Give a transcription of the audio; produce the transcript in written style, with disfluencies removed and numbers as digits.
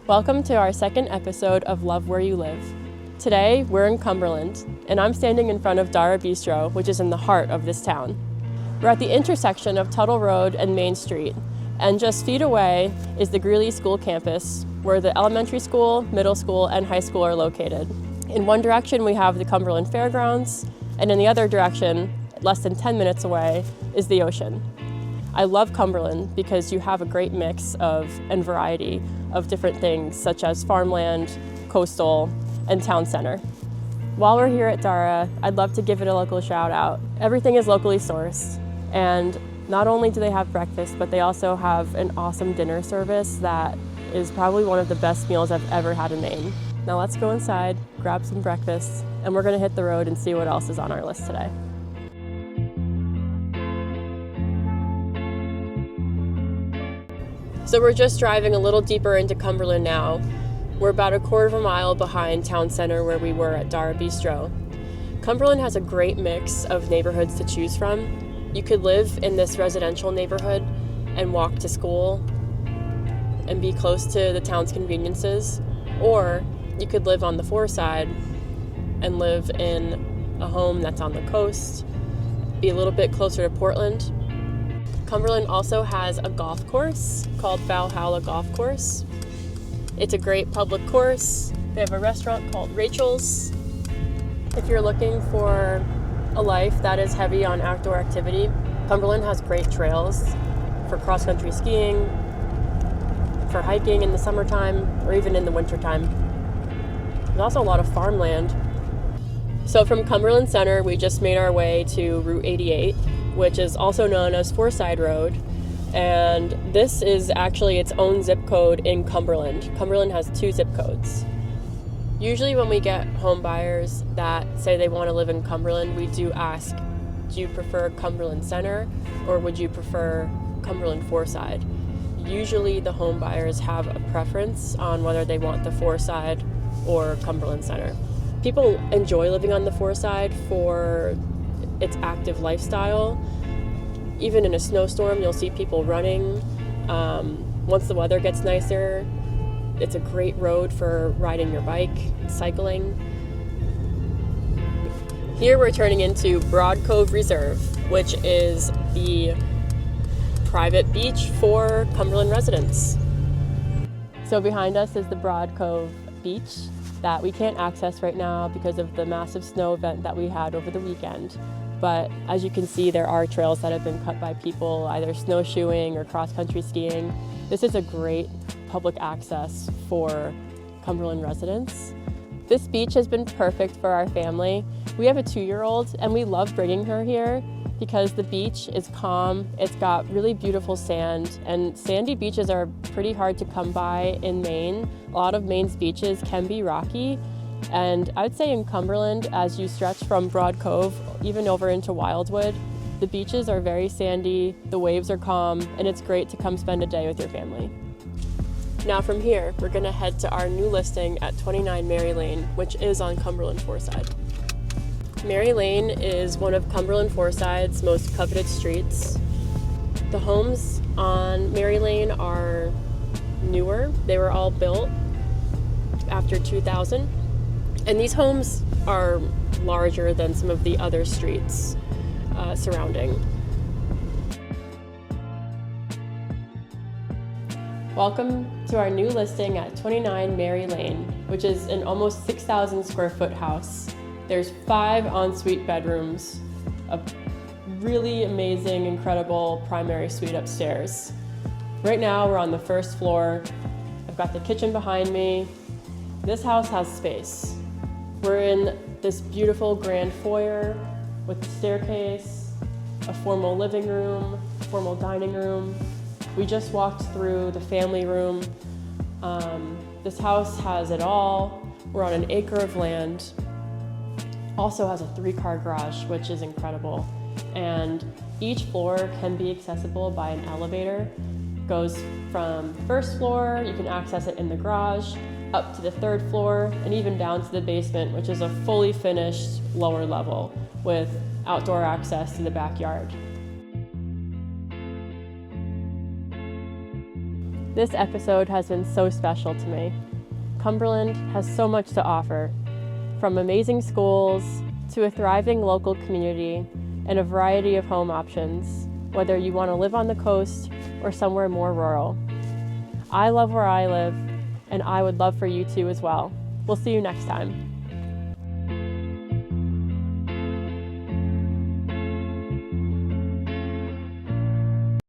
Welcome to our second episode of Love Where You Live. Today, we're in Cumberland, and I'm standing in front of Dara Bistro, which is in the heart of this town. We're at the intersection of Tuttle Road and Main Street, and just feet away is the Greeley School campus, where the elementary school, middle school, and high school are located. In one direction, we have the Cumberland Fairgrounds, and in the other direction, less than 10 minutes away, is the ocean. I love Cumberland because you have a great mix of and variety of different things such as farmland, coastal, and town center. While we're here at Dara, I'd love to give it a local shout out. Everything is locally sourced, and not only do they have breakfast, but they also have an awesome dinner service that is probably one of the best meals I've ever had in Maine. Now let's go inside, grab some breakfast, and we're gonna hit the road and see what else is on our list today. So we're just driving a little deeper into Cumberland now. We're about a quarter of a mile behind town center where we were at Dara Bistro. Cumberland has a great mix of neighborhoods to choose from. You could live in this residential neighborhood and walk to school and be close to the town's conveniences, or you could live on the Foreside and live in a home that's on the coast, be a little bit closer to Portland. Cumberland also has a golf course called Valhalla Golf Course. It's a great public course. They have a restaurant called Rachel's. If you're looking for a life that is heavy on outdoor activity, Cumberland has great trails for cross-country skiing, for hiking in the summertime, or even in the wintertime. There's also a lot of farmland. So from Cumberland Center, we just made our way to Route 88, which is also known as Foreside Road. And this is actually its own zip code in Cumberland. Cumberland has 2 zip codes. Usually when we get home buyers that say they want to live in Cumberland, we do ask, do you prefer Cumberland Center or would you prefer Cumberland Foreside? Usually the home buyers have a preference on whether they want the Foreside or Cumberland Center. People enjoy living on the Foreside for its active lifestyle. Even in a snowstorm, you'll see people running. Once the weather gets nicer, it's a great road for riding your bike, cycling. Here we're turning into Broad Cove Reserve, which is the private beach for Cumberland residents. So behind us is the Broad Cove Beach that we can't access right now because of the massive snow event that we had over the weekend. But as you can see, there are trails that have been cut by people either snowshoeing or cross-country skiing. This is a great public access for Cumberland residents. This beach has been perfect for our family. We have a 2-year-old and we love bringing her here because the beach is calm, it's got really beautiful sand, and sandy beaches are pretty hard to come by in Maine. A lot of Maine's beaches can be rocky, and I'd say in Cumberland, as you stretch from Broad Cove, even over into Wildwood, the beaches are very sandy, the waves are calm, and it's great to come spend a day with your family. Now from here, we're gonna head to our new listing at 29 Mary Lane, which is on Cumberland Foreside. Mary Lane is one of Cumberland Foreside's most coveted streets. The homes on Mary Lane are newer. They were all built after 2000. And these homes are larger than some of the other streets surrounding. Welcome to our new listing at 29 Mary Lane, which is an almost 6,000 square foot house. There's 5 ensuite bedrooms, a really amazing, incredible primary suite upstairs. Right now we're on the first floor. I've got the kitchen behind me. This house has space. We're in this beautiful grand foyer with a staircase, a formal living room, formal dining room. We just walked through the family room. This house has it all. We're on an acre of land. Also has a 3-car garage, which is incredible. And each floor can be accessible by an elevator. Goes from first floor, you can access it in the garage, up to the 3rd floor, and even down to the basement, which is a fully finished lower level with outdoor access to the backyard. This episode has been so special to me. Cumberland has so much to offer, from amazing schools to a thriving local community and a variety of home options, whether you want to live on the coast or somewhere more rural. I love where I live, and I would love for you to as well. We'll see you next time.